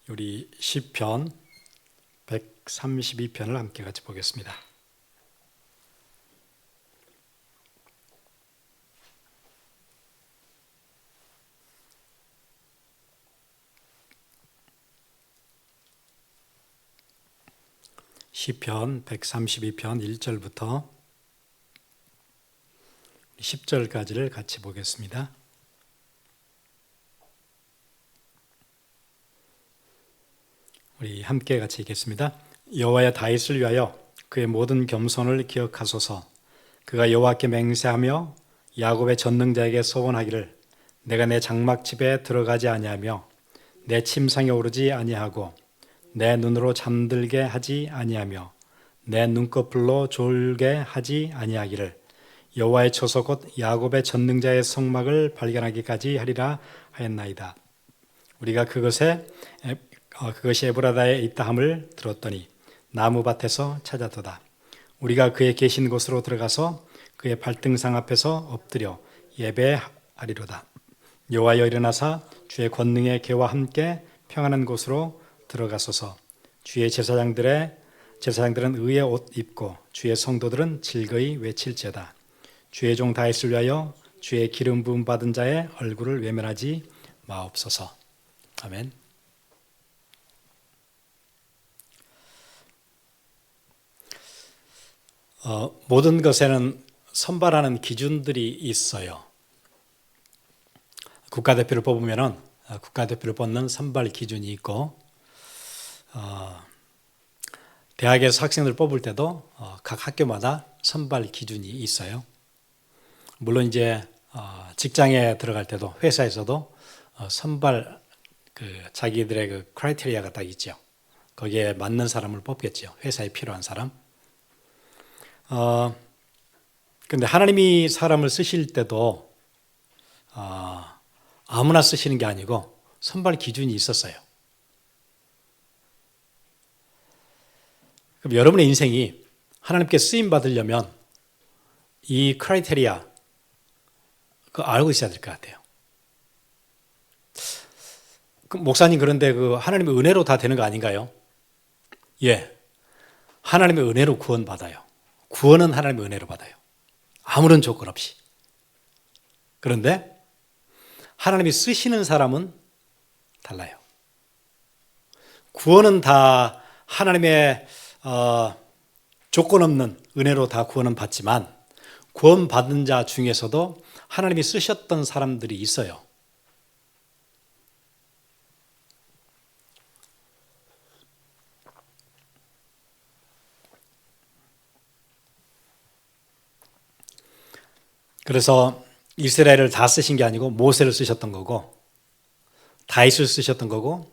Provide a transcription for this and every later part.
우리 시편 132편을 함께 같이 보겠습니다. 시편 132편 1절부터 10절까지를 같이 보겠습니다. 우리 함께 같이 읽겠습니다. 여호와여 다윗을 위하여 그의 모든 겸손을 기억하소서. 그가 여호와께 맹세하며 야곱의 전능자에게 서원하기를 내가 내 장막집에 들어가지 아니하며 내 침상에 오르지 아니하고 내 눈으로 잠들게 하지 아니하며 내 눈꺼풀로 졸게 하지 아니하기를 여호와의 처소 곧 야곱의 전능자의 성막을 발견하기까지 하리라 하였나이다. 우리가 그것이 에브라다에 있다 함을 들었더니 나무밭에서 찾았도다. 우리가 그의 계신 곳으로 들어가서 그의 발등상 앞에서 엎드려 예배하리로다. 여호와여 일어나사 주의 권능의 계와 함께 평안한 곳으로 들어가소서. 주의 제사장들은 의의 옷 입고 주의 성도들은 즐거이 외칠지어다. 주의 종 다윗을 위하여 주의 기름 부음 받은 자의 얼굴을 외면하지 마옵소서. 아멘. 모든 것에는 선발하는 기준들이 있어요. 국가대표를 뽑으면 국가대표를 뽑는 선발 기준이 있고, 대학에서 학생들 뽑을 때도 각 학교마다 선발 기준이 있어요. 물론 이제 직장에 들어갈 때도 회사에서도 선발 자기들의 그 크라이테리아가 딱 있죠. 거기에 맞는 사람을 뽑겠죠. 회사에 필요한 사람. 근데 하나님이 사람을 쓰실 때도 아무나 쓰시는 게 아니고 선발 기준이 있었어요. 그럼 여러분의 인생이 하나님께 쓰임 받으려면 이 크라이테리아 그거 알고 있어야 될 것 같아요. 목사님, 그런데 하나님의 은혜로 다 되는 거 아닌가요? 예, 하나님의 은혜로 구원 받아요. 구원은 하나님의 은혜로 받아요. 아무런 조건 없이. 그런데 하나님이 쓰시는 사람은 달라요. 구원은 다 하나님의 조건 없는 은혜로 다 구원은 받지만 구원 받은 자 중에서도 하나님이 쓰셨던 사람들이 있어요. 그래서 이스라엘을 다 쓰신 게 아니고 모세를 쓰셨던 거고, 다윗을 쓰셨던 거고,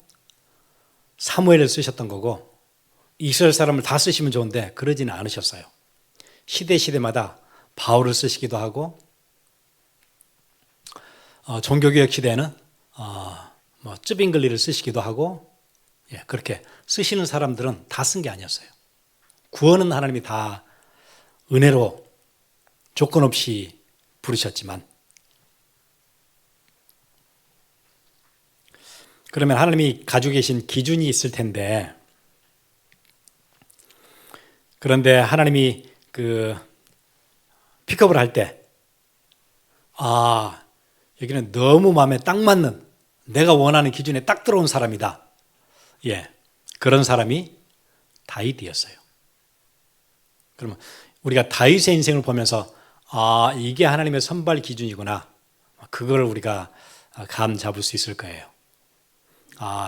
사무엘을 쓰셨던 거고, 이스라엘 사람을 다 쓰시면 좋은데 그러지는 않으셨어요. 시대마다 바울을 쓰시기도 하고, 종교개혁 시대에는 쯔빙글리를 쓰시기도 하고, 그렇게 쓰시는 사람들은 다 쓴 게 아니었어요. 구원은 하나님이 다 은혜로 조건 없이 부르셨지만, 그러면 하나님이 가지고 계신 기준이 있을 텐데, 그런데 하나님이 픽업을 할 때, 여기는 너무 마음에 딱 맞는, 내가 원하는 기준에 딱 들어온 사람이다. 그런 사람이 다윗이었어요. 그러면 우리가 다윗의 인생을 보면서 이게 하나님의 선발 기준이구나. 그걸 우리가 감 잡을 수 있을 거예요.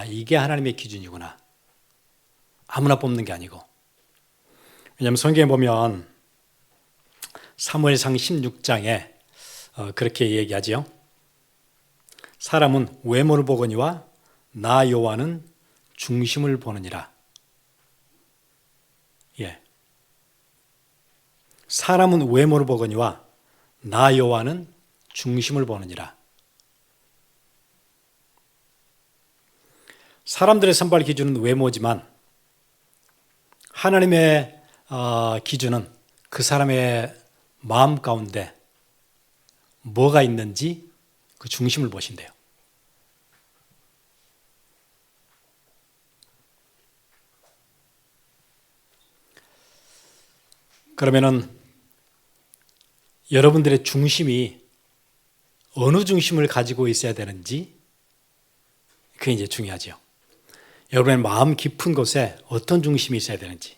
이게 하나님의 기준이구나. 아무나 뽑는 게 아니고. 왜냐하면 성경에 보면 사무엘상 16장에 그렇게 얘기하지요. 사람은 외모를 보거니와 나 여호와는 중심을 보느니라. 사람은 외모를 보거니와 나 여호와는 중심을 보느니라. 사람들의 선발 기준은 외모지만 하나님의 기준은 그 사람의 마음 가운데 뭐가 있는지 그 중심을 보신대요. 그러면은 여러분들의 중심이 어느 중심을 가지고 있어야 되는지 그게 이제 중요하죠. 여러분의 마음 깊은 곳에 어떤 중심이 있어야 되는지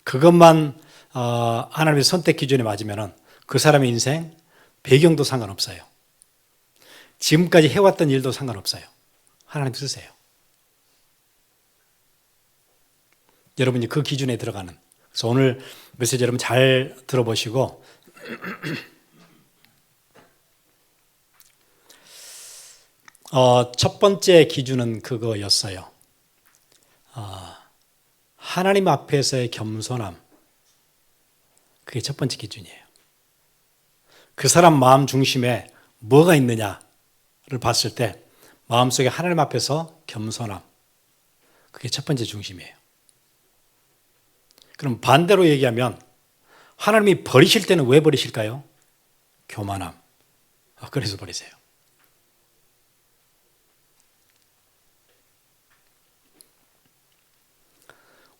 그것만 하나님의 선택 기준에 맞으면 그 사람의 인생 배경도 상관없어요. 지금까지 해왔던 일도 상관없어요. 하나님 쓰세요. 여러분이 그 기준에 들어가는. 그래서 오늘 메시지 여러분 잘 들어보시고 첫 번째 기준은 그거였어요. 하나님 앞에서의 겸손함. 그게 첫 번째 기준이에요. 그 사람 마음 중심에 뭐가 있느냐를 봤을 때 마음속에 하나님 앞에서 겸손함. 그게 첫 번째 중심이에요. 그럼 반대로 얘기하면 하나님이 버리실 때는 왜 버리실까요? 교만함. 그래서 버리세요.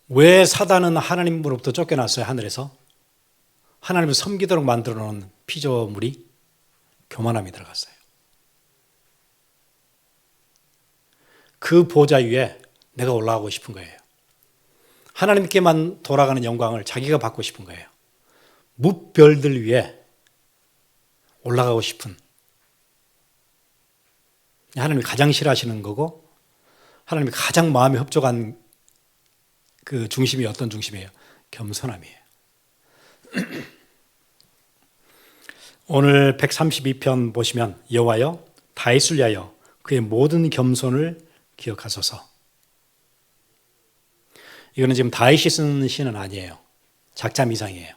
왜 사단은 하나님으로부터 쫓겨났어요? 하늘에서? 하나님을 섬기도록 만들어 놓은 피조물이 교만함이 들어갔어요. 그 보좌 위에 내가 올라가고 싶은 거예요. 하나님께만 돌아가는 영광을 자기가 받고 싶은 거예요. 무별들 위에 올라가고 싶은. 하나님이 가장 싫어하시는 거고 하나님이 가장 마음에 흡족한 그 중심이 어떤 중심이에요? 겸손함이에요. 오늘 132편 보시면 여호와여 다윗을 위하여 그의 모든 겸손을 기억하소서. 이거는 지금 다윗이 쓰는 시는 아니에요. 작자 미상이에요.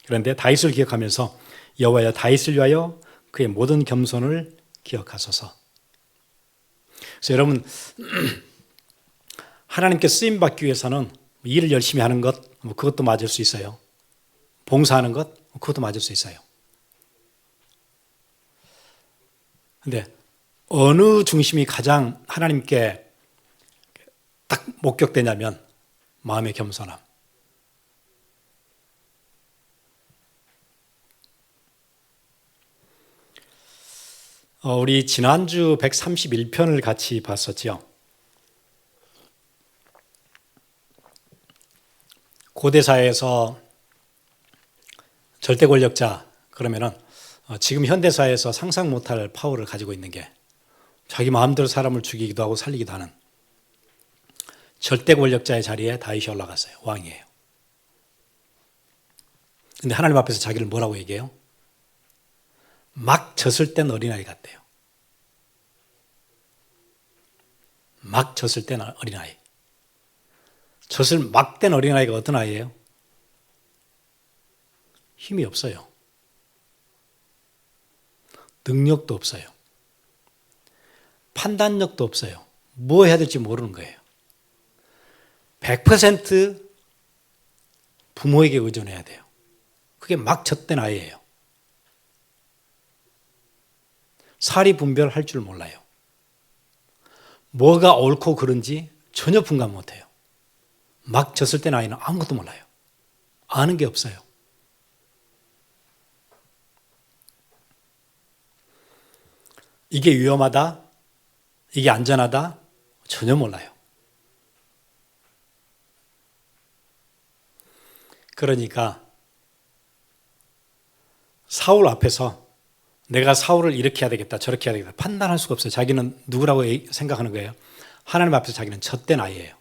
그런데 다윗을 기억하면서 여호와여 다윗을 위하여 그의 모든 겸손을 기억하소서. 그래서 여러분 하나님께 쓰임 받기 위해서는 일을 열심히 하는 것 그것도 맞을 수 있어요. 봉사하는 것 그것도 맞을 수 있어요. 근데 어느 중심이 가장 하나님께 딱 목격되냐면 마음의 겸손함. 우리 지난주 131편을 같이 봤었죠. 고대 사회에서 절대 권력자 그러면은 지금 현대 사회에서 상상 못할 파워를 가지고 있는 게 자기 마음대로 사람을 죽이기도 하고 살리기도 하는 절대 권력자의 자리에 다윗이 올라갔어요. 왕이에요. 근데 하나님 앞에서 자기를 뭐라고 얘기해요? 막 젖을 땐 어린아이 같대요. 막 젖을 땐 어린아이. 젖을 막 댄 어린아이가 어떤 아이예요? 힘이 없어요. 능력도 없어요. 판단력도 없어요. 뭐 해야 될지 모르는 거예요. 100% 부모에게 의존해야 돼요. 그게 막 젖된 아이예요. 사리 분별할 줄 몰라요. 뭐가 옳고 그른지 전혀 분간 못해요. 막 젖을 땐 아이는 아무것도 몰라요. 아는 게 없어요. 이게 위험하다, 이게 안전하다 전혀 몰라요. 그러니까 사울 앞에서 내가 사울을 이렇게 해야 되겠다 저렇게 해야 되겠다 판단할 수가 없어요. 자기는 누구라고 생각하는 거예요? 하나님 앞에서 자기는 젖된 아이예요.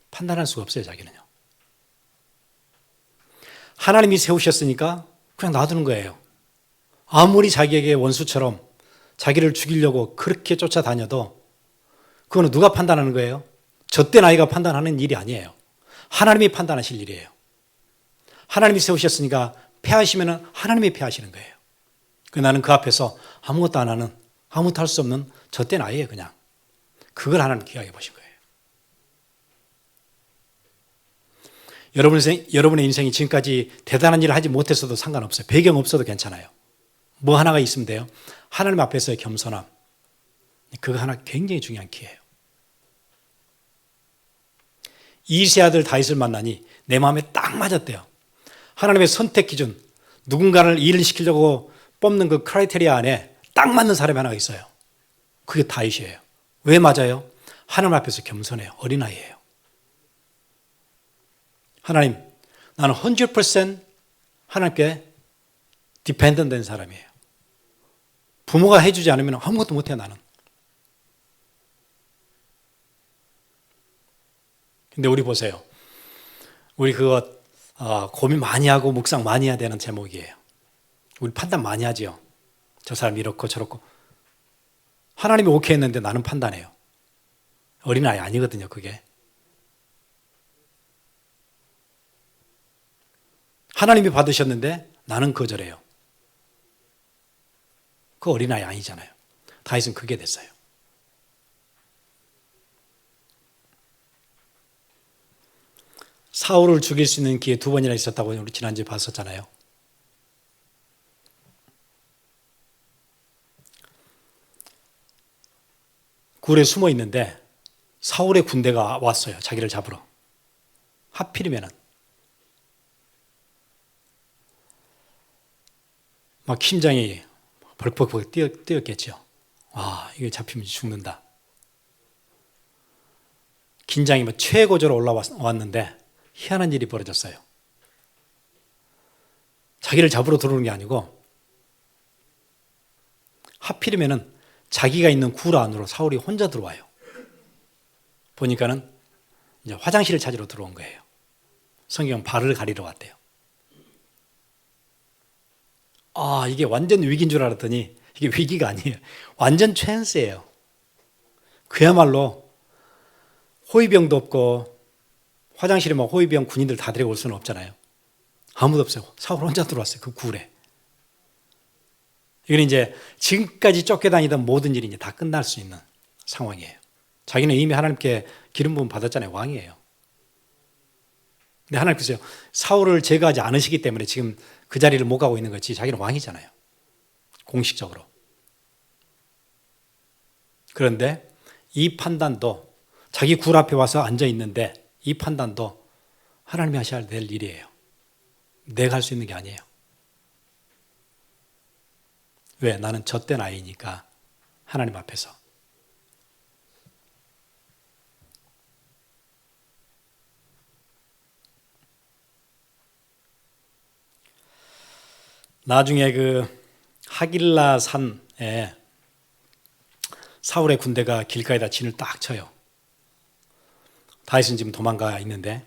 판단할 수가 없어요. 자기는요. 하나님이 세우셨으니까 그냥 놔두는 거예요. 아무리 자기에게 원수처럼 자기를 죽이려고 그렇게 쫓아다녀도 그거는 누가 판단하는 거예요? 젖된 아이가 판단하는 일이 아니에요. 하나님이 판단하실 일이에요. 하나님이 세우셨으니까 패하시면 하나님이 패하시는 거예요. 나는 그 앞에서 아무것도 안 하는 아무것도 할 수 없는 젖된 아이예요. 그냥 그걸 하나님 귀하게 보신 거예요. 여러분의 인생이 지금까지 대단한 일을 하지 못했어도 상관없어요. 배경 없어도 괜찮아요. 뭐 하나가 있으면 돼요. 하나님 앞에서의 겸손함. 그거 하나 굉장히 중요한 키예요. 이세 아들 다윗을 만나니 내 마음에 딱 맞았대요. 하나님의 선택 기준, 누군가를 일을 시키려고 뽑는 그 크라이테리아 안에 딱 맞는 사람이 하나 있어요. 그게 다윗이에요. 왜 맞아요? 하나님 앞에서 겸손해요. 어린아이예요. 하나님, 나는 100% 하나님께 디펜던트 된 사람이에요. 부모가 해주지 않으면 아무것도 못해요, 나는. 근데 우리 보세요. 우리 그거 고민 많이 하고 묵상 많이 해야 되는 제목이에요. 우리 판단 많이 하죠. 저 사람 이렇고 저렇고. 하나님이 오케이 했는데 나는 판단해요. 어린아이 아니거든요, 그게. 하나님이 받으셨는데 나는 거절해요. 그 어린아이 아니잖아요. 다윗은 그게 됐어요. 사울을 죽일 수 있는 기회 2번이나 있었다고 우리 지난주에 봤었잖아요. 굴에 숨어 있는데 사울의 군대가 왔어요. 자기를 잡으러. 하필이면은 막 심장이 벌컥벌컥 뛰었겠죠. 이게 잡히면 죽는다. 긴장이 최고조로 올라왔는데 희한한 일이 벌어졌어요. 자기를 잡으러 들어오는 게 아니고 하필이면은 자기가 있는 굴 안으로 사울이 혼자 들어와요. 보니까는 이제 화장실을 찾으러 들어온 거예요. 성경은 발을 가리러 왔대요. 이게 완전 위기인 줄 알았더니 이게 위기가 아니에요. 완전 찬스예요. 그야말로 호위병도 없고 화장실에 막 호위병 군인들 다 데리고 올 수는 없잖아요. 아무도 없어요. 사울 혼자 들어왔어요. 그 굴에. 이건 이제 지금까지 쫓겨다니던 모든 일이 이제 다 끝날 수 있는 상황이에요. 자기는 이미 하나님께 기름 부음 받았잖아요. 왕이에요. 근데 하나님께서 사울을 제거하지 않으시기 때문에 지금 그 자리를 못 가고 있는 거지. 자기는 왕이잖아요. 공식적으로. 그런데 이 판단도 자기 굴 앞에 와서 앉아 있는데 이 판단도 하나님이 하셔야 될 일이에요. 내가 할 수 있는 게 아니에요. 왜? 나는 젖된 아이니까 하나님 앞에서. 나중에 그 하길라 산에 사울의 군대가 길가에다 진을 딱 쳐요. 다윗은 지금 도망가 있는데,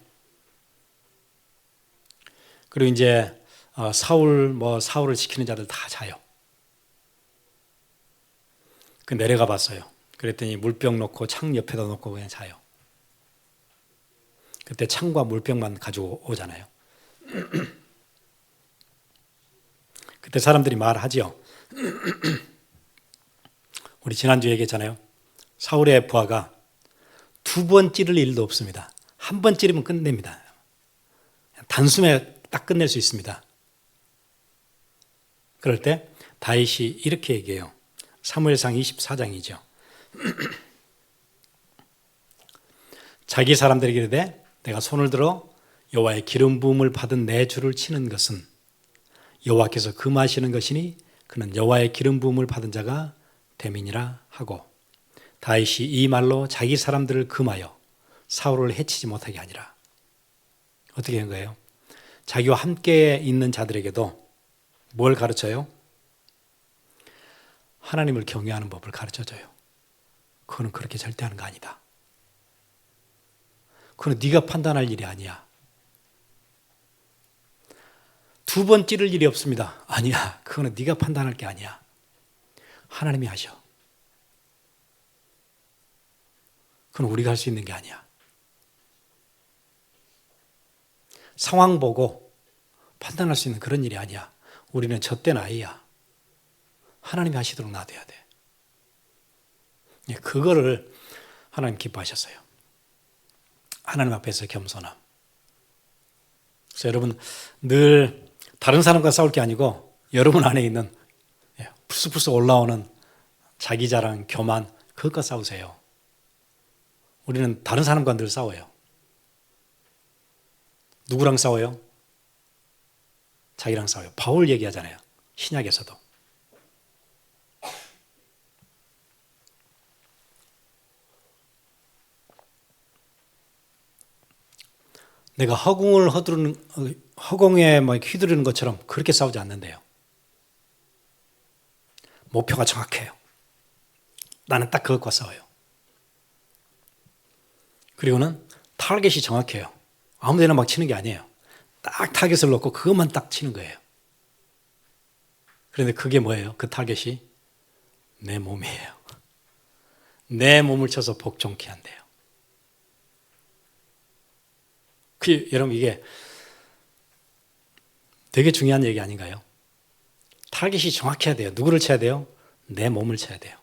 그리고 이제 사울을 지키는 자들 다 자요. 그 내려가 봤어요. 그랬더니 물병 놓고 창 옆에다 놓고 그냥 자요. 그때 창과 물병만 가지고 오잖아요. 그때 사람들이 말하지요. 우리 지난주에 얘기했잖아요. 사울의 부하가 2번 찌를 일도 없습니다. 1번 찌르면 끝냅니다. 단숨에 딱 끝낼 수 있습니다. 그럴 때 다윗이 이렇게 얘기해요. 사무엘상 24장이죠. 자기 사람들에게 이르되 내가 손을 들어 여호와의 기름 부음을 받은 내 주를 치는 것은 여호와께서 금하시는 것이니 그는 여호와의 기름 부음을 받은 자가 됨이니라 하고, 다윗이 이 말로 자기 사람들을 금하여 사울을 해치지 못하게 하니라. 어떻게 한 거예요? 자기와 함께 있는 자들에게도 뭘 가르쳐요? 하나님을 경외하는 법을 가르쳐줘요. 그거는 그렇게 절대 하는 거 아니다. 그건 네가 판단할 일이 아니야. 2번 찌를 일이 없습니다. 아니야. 그거는 네가 판단할 게 아니야. 하나님이 하셔. 그건 우리가 할 수 있는 게 아니야. 상황 보고 판단할 수 있는 그런 일이 아니야. 우리는 젖된 아이야. 하나님이 하시도록 놔둬야 돼. 그거를 하나님 기뻐하셨어요. 하나님 앞에서 겸손함. 그래서 여러분 늘 다른 사람과 싸울 게 아니고 여러분 안에 있는 풀쑥풀쑥 올라오는 자기 자랑, 교만, 그것과 싸우세요. 우리는 다른 사람과 늘 싸워요. 누구랑 싸워요? 자기랑 싸워요. 바울 얘기하잖아요. 신약에서도. 내가 허공에 막 휘두르는 것처럼 그렇게 싸우지 않는데요. 목표가 정확해요. 나는 딱 그것과 싸워요. 그리고는 타겟이 정확해요. 아무데나 막 치는 게 아니에요. 딱 타겟을 놓고 그것만 딱 치는 거예요. 그런데 그게 뭐예요? 그 타겟이 내 몸이에요. 내 몸을 쳐서 복종케 한대요. 여러분 이게 되게 중요한 얘기 아닌가요? 타겟이 정확해야 돼요. 누구를 쳐야 돼요? 내 몸을 쳐야 돼요.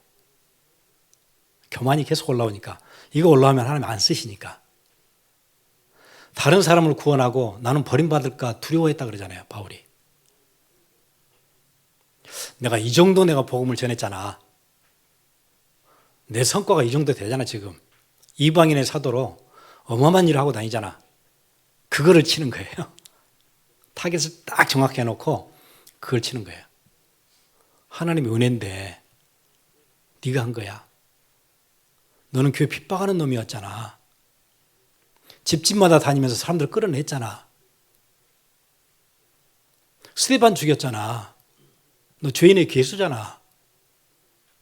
교만이 계속 올라오니까 이거 올라오면 하나님 안 쓰시니까. 다른 사람을 구원하고 나는 버림받을까 두려워했다 그러잖아요. 바울이. 내가 이 정도 내가 복음을 전했잖아. 내 성과가 이 정도 되잖아 지금. 이방인의 사도로 어마어마한 일을 하고 다니잖아. 그거를 치는 거예요. 타겟을 딱 정확히 해놓고 그걸 치는 거예요. 하나님의 은혜인데 네가 한 거야. 너는 교회 핍박하는 놈이었잖아. 집집마다 다니면서 사람들 끌어냈잖아. 스데반 죽였잖아. 너 죄인의 괴수잖아.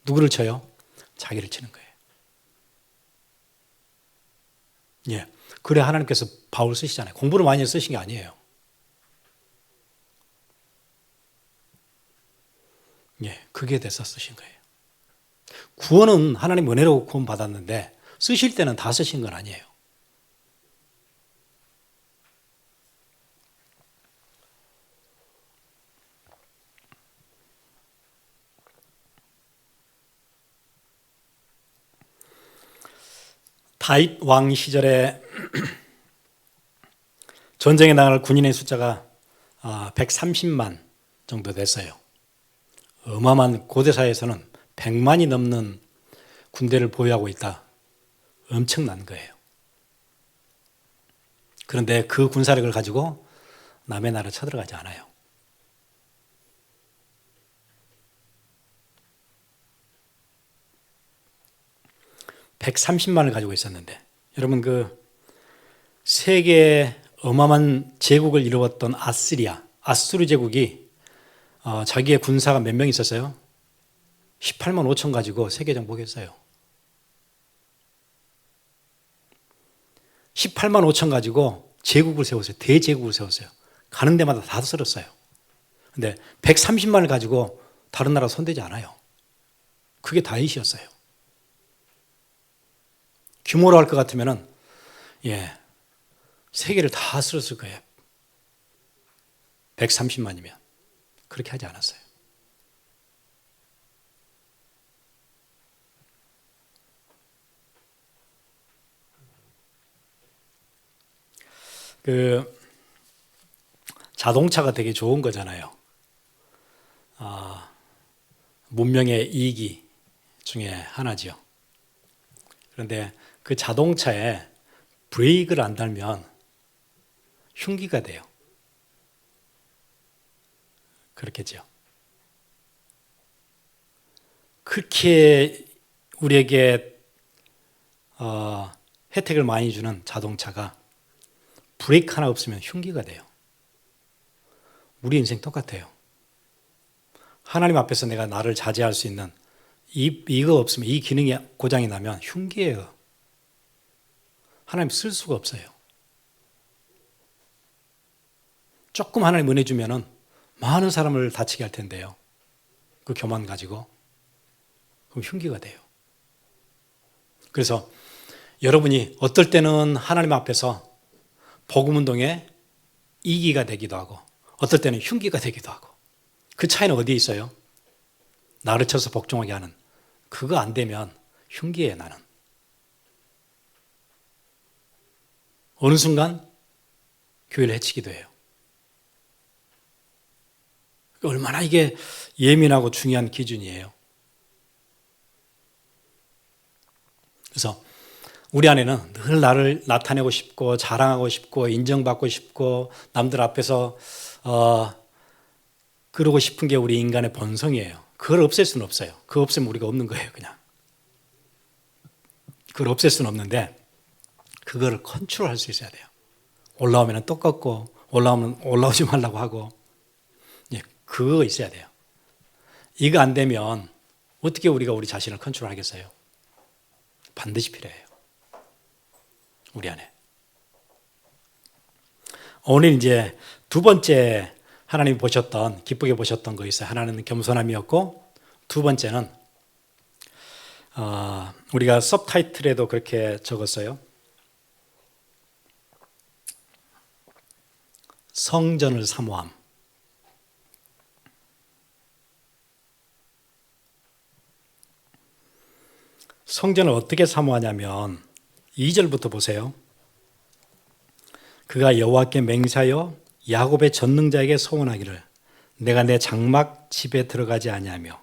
누구를 쳐요? 자기를 치는 거예요. 예. 그래 하나님께서 바울 쓰시잖아요. 공부를 많이 해서 쓰신 게 아니에요. 예, 그게 돼서 쓰신 거예요. 구원은 하나님 은혜로 구원 받았는데 쓰실 때는 다 쓰신 건 아니에요. 다윗 왕 시절에 전쟁에 나갈 군인의 숫자가 130만 정도 됐어요. 어마어마한 고대사에서는 100만이 넘는 군대를 보유하고 있다. 엄청난 거예요. 그런데 그 군사력을 가지고 남의 나라 쳐들어가지 않아요. (130만을) 가지고 있었는데 여러분 그 세계의 어마어마한 제국을 이루었던 아수르 제국이 자기의 군사가 몇 명 있었어요? 18만 5천 가지고 세계 정복했어요. 18만 5천 가지고 제국을 세웠어요. 대제국을 세웠어요. 가는 데마다 다 쓸었어요. 근데 130만을 가지고 다른 나라 손대지 않아요. 그게 다윗이었어요. 규모로 할 것 같으면은 세계를 다 쓸었을 거예요. 130만이면. 그렇게 하지 않았어요. 그 자동차가 되게 좋은 거잖아요. 문명의 이기 중에 하나죠. 그런데 그 자동차에 브레이크를 안 달면 흉기가 돼요. 그렇겠죠. 그렇게 우리에게 혜택을 많이 주는 자동차가 브레이크 하나 없으면 흉기가 돼요. 우리 인생 똑같아요. 하나님 앞에서 내가 나를 자제할 수 있는 이거 없으면, 이 기능이 고장이 나면 흉기예요. 하나님 쓸 수가 없어요. 조금 하나님 은혜 주면은 많은 사람을 다치게 할 텐데요. 그 교만 가지고. 그럼 흉기가 돼요. 그래서 여러분이 어떨 때는 하나님 앞에서 복음 운동에 이기가 되기도 하고 어떨 때는 흉기가 되기도 하고 그 차이는 어디에 있어요? 나를 쳐서 복종하게 하는 그거 안 되면 흉기예요. 나는. 어느 순간 교회를 해치기도 해요. 얼마나 이게 예민하고 중요한 기준이에요. 그래서 우리 안에는 늘 나를 나타내고 싶고 자랑하고 싶고 인정받고 싶고 남들 앞에서 그러고 싶은 게 우리 인간의 본성이에요. 그걸 없앨 수는 없어요. 그거 없애면 우리가 없는 거예요, 그냥. 그걸 없앨 수는 없는데 그거를 컨트롤할 수 있어야 돼요. 올라오면 또 꺾고 올라오면 올라오지 말라고 하고 그거 있어야 돼요. 이거 안 되면 어떻게 우리가 우리 자신을 컨트롤하겠어요? 반드시 필요해요. 우리 안에. 오늘 이제 두 번째 하나님이 보셨던, 기쁘게 보셨던 거 있어요. 하나는 겸손함이었고, 두 번째는 우리가 서브타이틀에도 그렇게 적었어요. 성전을 사모함. 성전을 어떻게 사모하냐면 2절부터 보세요. 그가 여호와께 맹세하여 야곱의 전능자에게 소원하기를 내가 내 장막 집에 들어가지 아니하며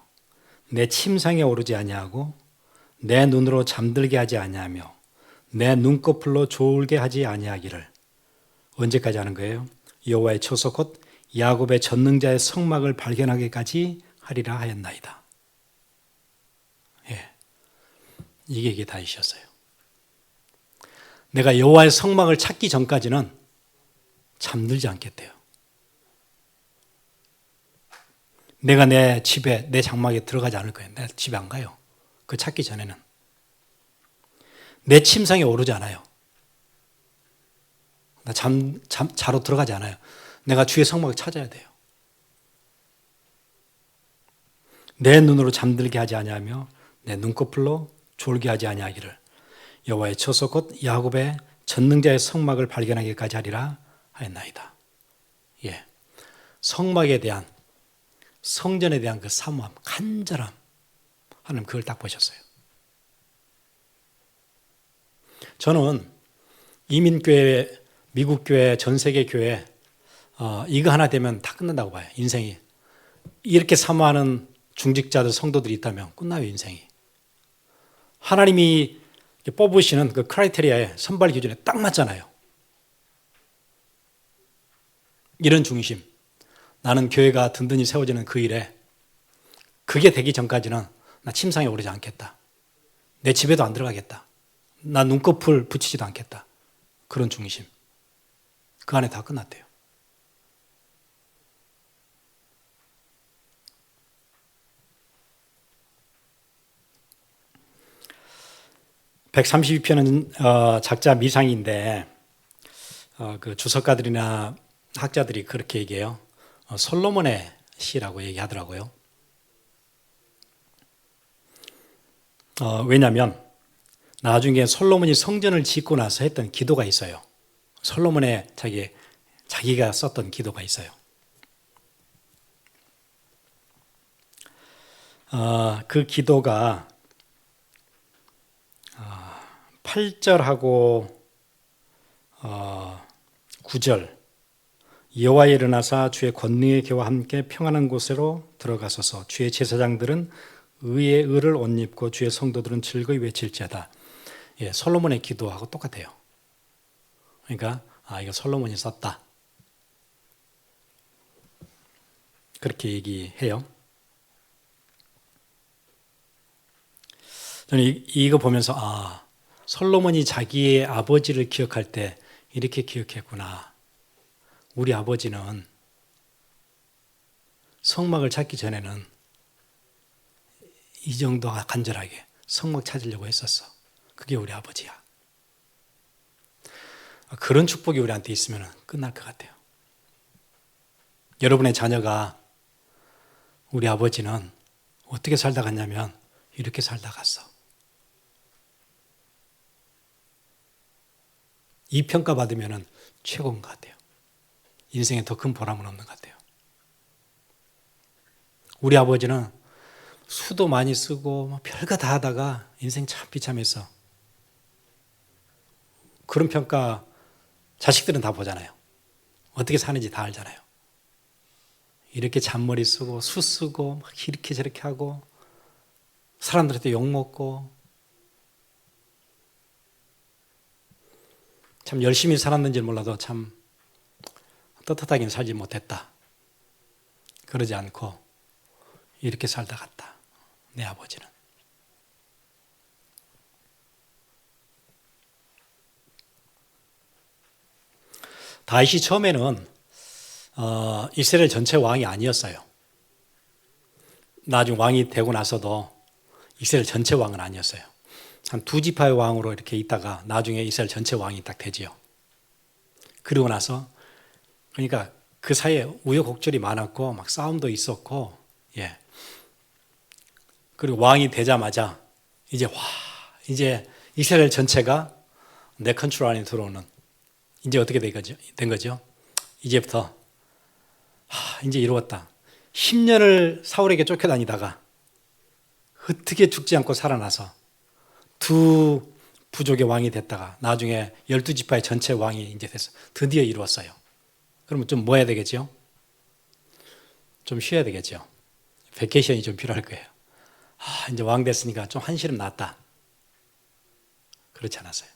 내 침상에 오르지 아니하고 내 눈으로 잠들게 하지 아니하며 내 눈꺼풀로 졸게 하지 아니하기를. 언제까지 하는 거예요? 여호와의 처소 곧 야곱의 전능자의 성막을 발견하기까지 하리라 하였나이다. 이게 다윗이었어요. 내가 여호와의 성막을 찾기 전까지는 잠들지 않겠대요. 내가 내 집에, 내 장막에 들어가지 않을 거예요. 내 집에 안 가요. 그 찾기 전에는. 내 침상에 오르지 않아요. 나 자로 들어가지 않아요. 내가 주의 성막을 찾아야 돼요. 내 눈으로 잠들게 하지 아니하며 내 눈꺼풀로 졸게 하지 아니하기를. 여호와의 처소 곧 야곱의 전능자의 성막을 발견하기까지 하리라 하였나이다. 성막에 대한, 성전에 대한 그 사모함, 간절함, 하나님 그걸 딱 보셨어요. 저는 이민교회, 미국교회, 전세계 교회 이거 하나 되면 다 끝난다고 봐요. 인생이. 이렇게 사모하는 중직자들, 성도들이 있다면 끝나요, 인생이. 하나님이 뽑으시는 그 크라이테리아에, 선발 기준에 딱 맞잖아요. 이런 중심. 나는 교회가 든든히 세워지는 그 일에 그게 되기 전까지는 나 침상에 오르지 않겠다. 내 집에도 안 들어가겠다. 나 눈꺼풀 붙이지도 않겠다. 그런 중심. 그 안에 다 끝났대요. (132편은) 작자 미상인데 그 주석가들이나 학자들이 그렇게 얘기해요. 솔로몬의 시라고 얘기하더라고요. 왜냐하면 나중에 솔로몬이 성전을 짓고 나서 했던 기도가 있어요. 솔로몬의 자기가 썼던 기도가 있어요. 그 기도가 8절하고 9절 여호와여 일어나사 주의 권능의 기와 함께 평안한 곳으로 들어가소서. 주의 제사장들은 의의 의를 옷 입고 주의 성도들은 즐거이 외칠지어다. 솔로몬의 기도하고 똑같아요. 그러니까 이거 솔로몬이 썼다. 그렇게 얘기해요. 저는 이거 보면서 솔로몬이 자기의 아버지를 기억할 때 이렇게 기억했구나. 우리 아버지는 성막을 찾기 전에는 이 정도 간절하게 성막 찾으려고 했었어. 그게 우리 아버지야. 그런 축복이 우리한테 있으면 끝날 것 같아요. 여러분의 자녀가 우리 아버지는 어떻게 살다 갔냐면 이렇게 살다 갔어. 이 평가 받으면 최고인 것 같아요. 인생에 더 큰 보람은 없는 것 같아요. 우리 아버지는 수도 많이 쓰고 별거 다 하다가 인생 참 비참했어. 그런 평가 자식들은 다 보잖아요. 어떻게 사는지 다 알잖아요. 이렇게 잔머리 쓰고 수 쓰고 막 이렇게 저렇게 하고 사람들한테 욕먹고 참 열심히 살았는지 몰라도 참 떳떳하게 살지 못했다. 그러지 않고 이렇게 살다 갔다. 내 아버지는. 다윗이 처음에는 이스라엘 전체 왕이 아니었어요. 나중 왕이 되고 나서도 이스라엘 전체 왕은 아니었어요. 한 두 지파의 왕으로 이렇게 있다가 나중에 이스라엘 전체 왕이 딱 되지요. 그리고 나서 그러니까 그 사이에 우여곡절이 많았고 막 싸움도 있었고, 예. 그리고 왕이 되자마자 이제 이스라엘 전체가 내 컨트롤 안에 들어오는, 이제 어떻게 된 거죠? 이제부터 이제 이루었다. 10년을 사울에게 쫓겨다니다가 어떻게 죽지 않고 살아나서 두 부족의 왕이 됐다가 나중에 12지파의 전체 왕이 이제 돼서 드디어 이루었어요. 그러면 좀 뭐 해야 되겠죠? 좀 쉬어야 되겠죠. 베케이션이 좀 필요할 거예요. 이제 왕 됐으니까 좀 한시름 났다. 그렇지 않았어요.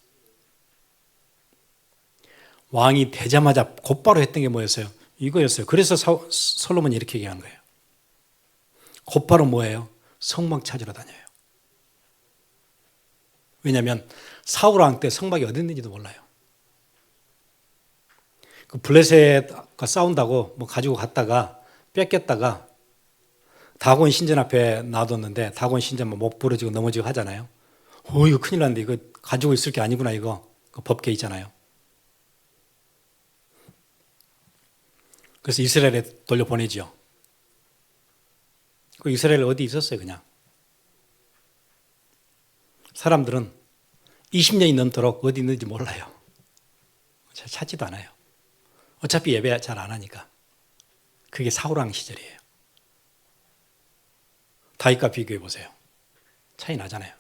왕이 되자마자 곧바로 했던 게 뭐였어요? 이거였어요. 그래서 솔로몬이 이렇게 얘기한 거예요. 곧바로 뭐예요? 성막 찾으러 다녀요. 왜냐하면 사울 왕 때 성막이 어디 있는지도 몰라요. 그 블레셋과 싸운다고 뭐 가지고 갔다가 뺏겼다가 다곤 신전 앞에 놔뒀는데 다곤 신전 목 부러지고 넘어지고 하잖아요. 이거 큰일 났는데 이거 가지고 있을 게 아니구나 이거. 그 법계 있잖아요. 그래서 이스라엘에 돌려보내죠. 그 이스라엘 어디 있었어요 그냥. 사람들은 20년이 넘도록 어디 있는지 몰라요. 찾지도 않아요. 어차피 예배 잘 안 하니까. 그게 사울왕 시절이에요. 다윗과 비교해 보세요. 차이 나잖아요.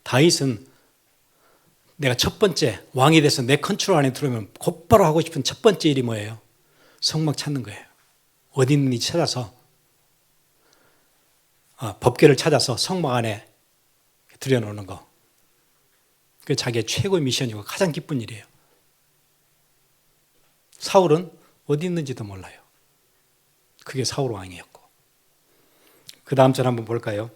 다윗은 내가 첫 번째 왕이 돼서 내 컨트롤 안에 들어오면 곧바로 하고 싶은 첫 번째 일이 뭐예요? 성막 찾는 거예요. 어디 있는지 찾아서 법궤를 찾아서 성막 안에 들여놓는 거. 그게 자기의 최고의 미션이고 가장 기쁜 일이에요. 사울은 어디 있는지도 몰라요. 그게 사울 왕이었고. 그 다음 절 한번 볼까요?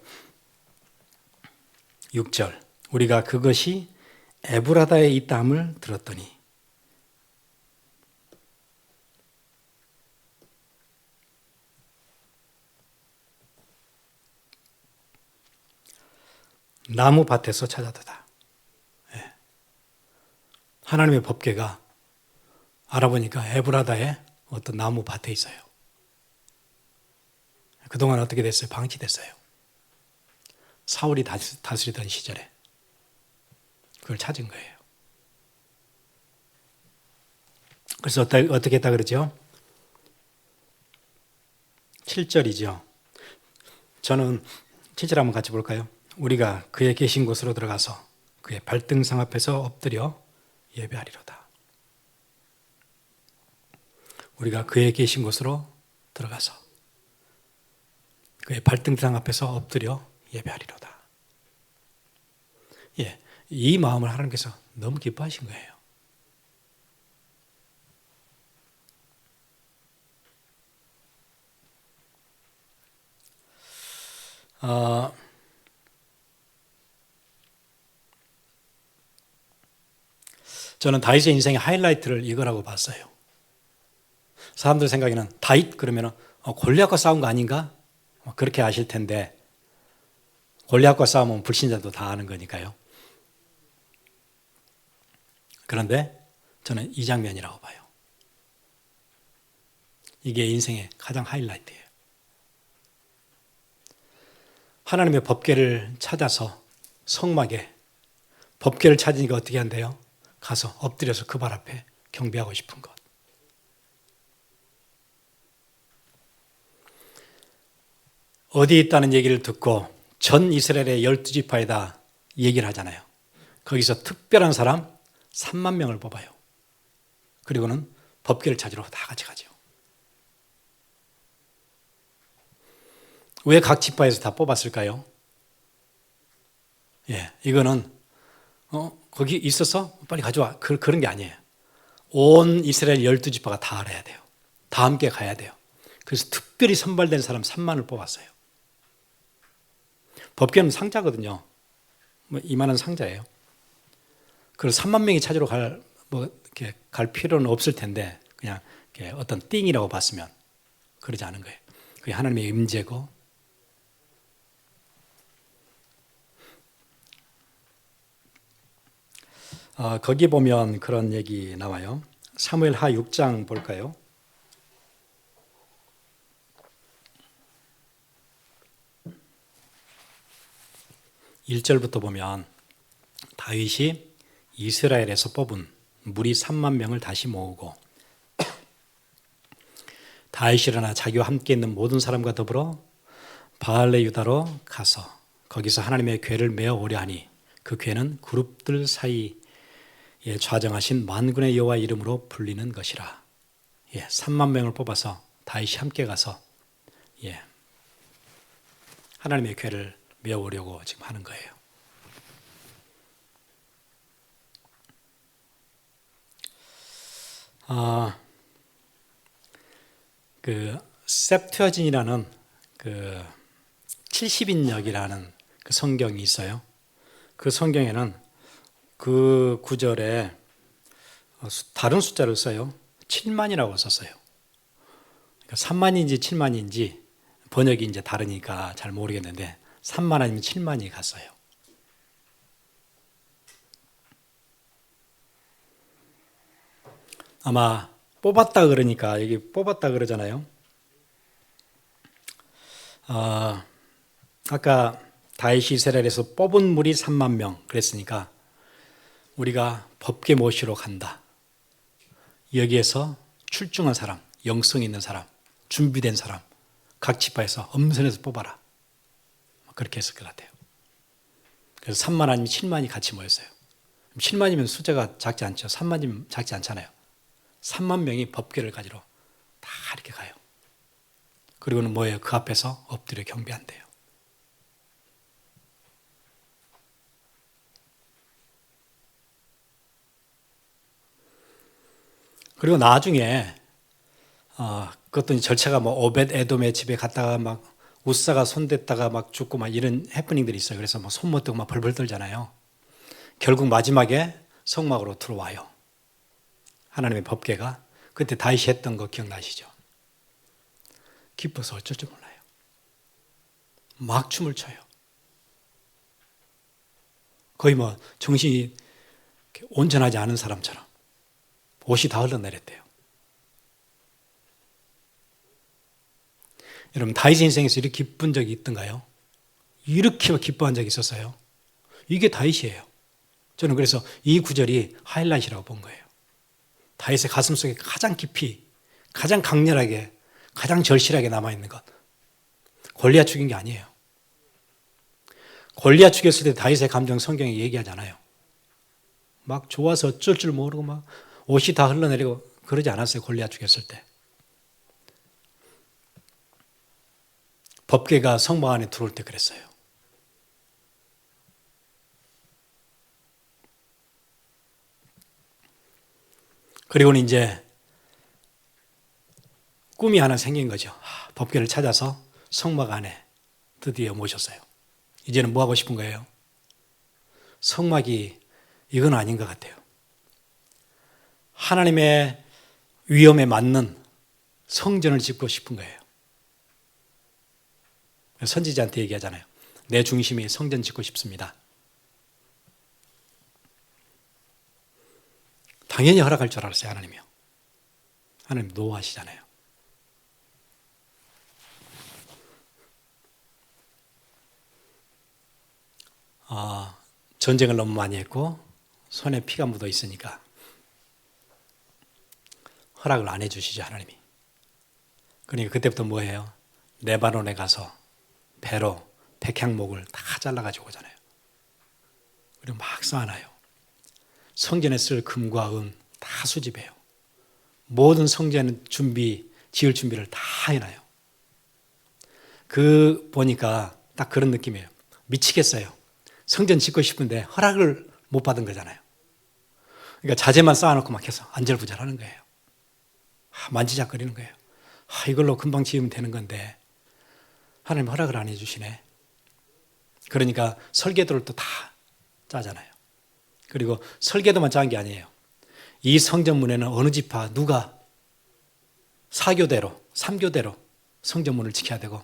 6절. 우리가 그것이 에브라다에 있다함을 들었더니 나무 밭에서 찾아다다. 예. 하나님의 법궤가 알아보니까 에브라다에 어떤 나무 밭에 있어요. 그동안 어떻게 됐어요? 방치됐어요. 사울이 다스리던 시절에 그걸 찾은 거예요. 그래서 어떻게 했다 그러죠? 7절이죠. 저는 7절 한번 같이 볼까요? 우리가 그의 계신 곳으로 들어가서 그의 발등상 앞에서 엎드려 예배하리로다. 우리가 그의 계신 곳으로 들어가서 그의 발등상 앞에서 엎드려 예배하리로다. 예, 이 마음을 하나님께서 너무 기뻐하신 거예요. 저는 다윗의 인생의 하이라이트를 이거라고 봤어요. 사람들 생각에는 다윗 그러면 골리앗과 싸운 거 아닌가? 그렇게 아실 텐데 골리앗과 싸우면 불신자도 다 아는 거니까요. 그런데 저는 이 장면이라고 봐요. 이게 인생의 가장 하이라이트예요. 하나님의 법궤를 찾아서 성막에 법궤를 찾으니까 어떻게 한대요? 가서 엎드려서 그 발 앞에 경배하고 싶은 것. 어디에 있다는 얘기를 듣고 전 이스라엘의 12지파에다 얘기를 하잖아요. 거기서 특별한 사람 3만 명을 뽑아요. 그리고는 법궤를 찾으러 다 같이 가죠. 왜 각 지파에서 다 뽑았을까요? 예, 이거는 거기 있어서 빨리 가져와 그런 게 아니에요. 온 이스라엘 12지파가 다 알아야 돼요. 다 함께 가야 돼요. 그래서 특별히 선발된 사람 3만을 뽑았어요. 법궤는 상자거든요. 뭐 이만한 상자예요. 그래서 3만 명이 찾으러 갈 필요는 없을 텐데 그냥 어떤 띵이라고 봤으면 그러지 않은 거예요. 그게 하나님의 임재고, 거기 보면 그런 얘기 나와요. 사무엘하 6장 볼까요? 1절부터 보면 다윗이 이스라엘에서 뽑은 무리 3만 명을 다시 모으고 다윗이 일어나 자기와 함께 있는 모든 사람과 더불어 바알레 유다로 가서 거기서 하나님의 궤를 메어 오려 하니 그 궤는 그룹들 사이에 좌정하신 만군의 여호와 이름으로 불리는 것이라. 3만 명을 뽑아서 다윗이 함께 가서 하나님의 궤를 메어 오려고 지금 하는 거예요. 그 septuagin이라는 그 70인역이라는 그 성경이 있어요. 그 성경에는 그 구절에 다른 숫자를 써요. 7만이라고 썼어요. 그러니까 3만인지 7만인지 번역이 이제 다르니까 잘 모르겠는데 3만 아니면 7만이 갔어요. 아마 뽑았다 그러니까 여기 뽑았다 그러잖아요. 아까 다윗이 이스라엘에서 뽑은 무리 3만 명 그랬으니까 우리가 법궤 모시러 간다. 여기에서 출중한 사람, 영성 있는 사람, 준비된 사람, 각 지파에서 엄선해서 뽑아라. 그렇게 했을 것 같아요. 그래서 3만 아니면 7만이 같이 모였어요. 7만이면 숫자가 작지 않죠. 3만이면 작지 않잖아요. 3만 명이 법궤를 가지러 다 이렇게 가요. 그리고는 뭐예요? 그 앞에서 엎드려 경배한대요. 그리고 나중에 그것도 절차가 뭐 오벳 에돔의 집에 갔다가 막 우사가 손댔다가 막 죽고 막 이런 해프닝들이 있어요. 그래서 막 손 못 대고 막 벌벌 떨잖아요. 결국 마지막에 성막으로 들어와요. 하나님의 법궤가. 그때 다윗이 했던 거 기억나시죠? 기뻐서 어쩔 줄 몰라요. 막 춤을 춰요. 거의 뭐 정신이 온전하지 않은 사람처럼 옷이 다 흘러내렸대요. 여러분 다윗의 인생에서 이렇게 기쁜 적이 있던가요? 이렇게 기뻐한 적이 있었어요. 이게 다윗이에요. 저는 그래서 이 구절이 하이라이트라고 본 거예요. 다윗의 가슴 속에 가장 깊이, 가장 강렬하게, 가장 절실하게 남아있는 것. 골리앗 죽인 게 아니에요. 골리앗 죽였을 때 다윗의 감정 성경에 얘기하잖아요. 막 좋아서 어쩔 줄 모르고 막 옷이 다 흘러내리고 그러지 않았어요. 골리앗 죽였을 때. 법궤가 성막 안에 들어올 때 그랬어요. 그리고는 이제 꿈이 하나 생긴 거죠. 법궤를 찾아서 성막 안에 드디어 모셨어요. 이제는 뭐 하고 싶은 거예요? 성막이 이건 아닌 것 같아요. 하나님의 위엄에 맞는 성전을 짓고 싶은 거예요. 선지자한테 얘기하잖아요. 내 중심이 성전 짓고 싶습니다. 당연히 허락할 줄 알았어요. 하나님이요. 하나님 노하시잖아요. 전쟁을 너무 많이 했고 손에 피가 묻어 있으니까 허락을 안 해주시죠. 하나님이. 그러니까 그때부터 뭐예요? 레바논에 가서 배로 백향목을 다 잘라가지고 오잖아요. 그리고 막 쌓아놔요. 성전에 쓸 금과 은 다 수집해요. 모든 성전 지을 준비를 다 해놔요. 보니까 딱 그런 느낌이에요. 미치겠어요. 성전 짓고 싶은데 허락을 못 받은 거잖아요. 그러니까 자재만 쌓아놓고 막 해서 안절부절하는 거예요. 만지작거리는 거예요. 이걸로 금방 지으면 되는 건데 하나님 허락을 안 해주시네. 그러니까 설계도를 또 다 짜잖아요. 그리고 설계도만 짠 게 아니에요. 이 성전문에는 어느 지파 누가 4교대로 3교대로 성전문을 지켜야 되고,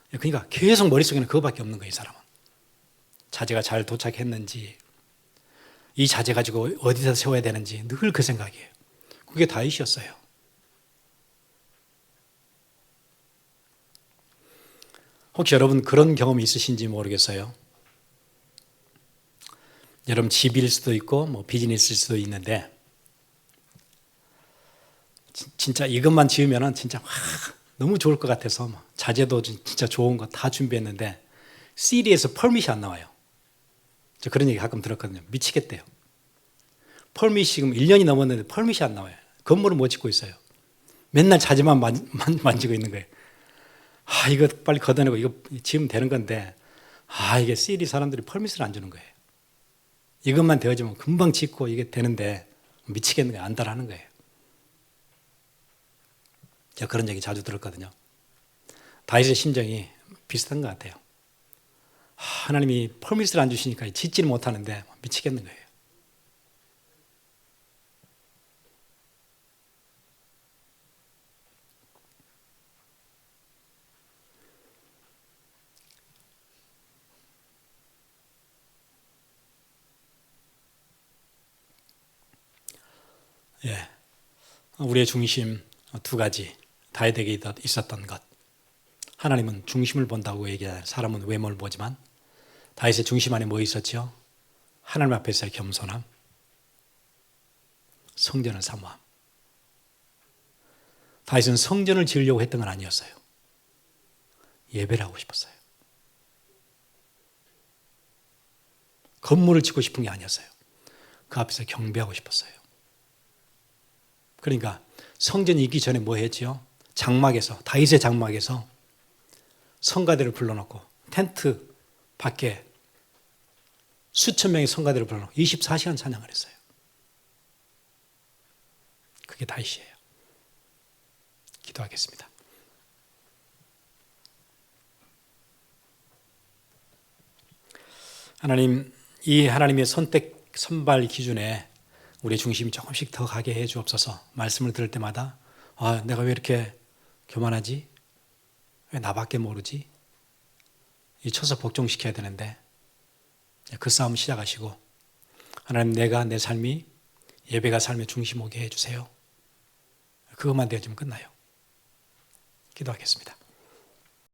그러니까 계속 머릿속에는 그거밖에 없는 거예요. 이 사람은 자재가 잘 도착했는지, 이 자재 가지고 어디서 세워야 되는지 늘 그 생각이에요. 그게 다윗이었어요. 혹시 여러분 그런 경험이 있으신지 모르겠어요. 여러분 집일 수도 있고 뭐 비즈니스일 수도 있는데, 진짜 이것만 지으면은 진짜 너무 좋을 것 같아서 자재도 진짜 좋은 거 다 준비했는데 시리에서 퍼밋이 안 나와요. 저 그런 얘기 가끔 들었거든요. 미치겠대요. 퍼밋이 지금 1년이 넘었는데 퍼밋이 안 나와요. 건물을 못 짓고 있어요. 맨날 자재만 만지고 있는 거예요. 이거 빨리 걷어내고 이거 지으면 되는 건데, 이게 시리 사람들이 퍼밋을 안 주는 거예요. 이것만 되어지면 금방 짓고 이게 되는데 미치겠는 거예요. 안달하는 거예요. 제가 그런 얘기 자주 들었거든요. 다윗의 심정이 비슷한 것 같아요. 하나님이 퍼밋을 안 주시니까 짓지를 못하는데 미치겠는 거예요. 예, 우리의 중심 두 가지, 다윗에게 있었던 것. 하나님은 중심을 본다고 얘기해요. 사람은 외모를 보지만 다윗의 중심 안에 뭐 있었죠? 하나님 앞에서의 겸손함, 성전을 사모함. 다윗은 성전을 지으려고 했던 건 아니었어요. 예배를 하고 싶었어요. 건물을 짓고 싶은 게 아니었어요. 그 앞에서 경배하고 싶었어요. 그러니까 성전이 있기 전에 뭐 했지요? 장막에서, 다윗의 장막에서 성가대를 불러놓고 텐트 밖에 수천 명의 성가대를 불러놓고 24시간 찬양을 했어요. 그게 다윗이에요. 기도하겠습니다. 하나님, 이 하나님의 선발 기준에 우리의 중심이 조금씩 더 가게 해 주옵소서. 말씀을 들을 때마다 내가 왜 이렇게 교만하지? 왜 나밖에 모르지? 쳐서 복종시켜야 되는데 그 싸움 시작하시고, 하나님 내가 내 삶이 예배가 삶의 중심 오게 해주세요. 그것만 되어지면 끝나요. 기도하겠습니다.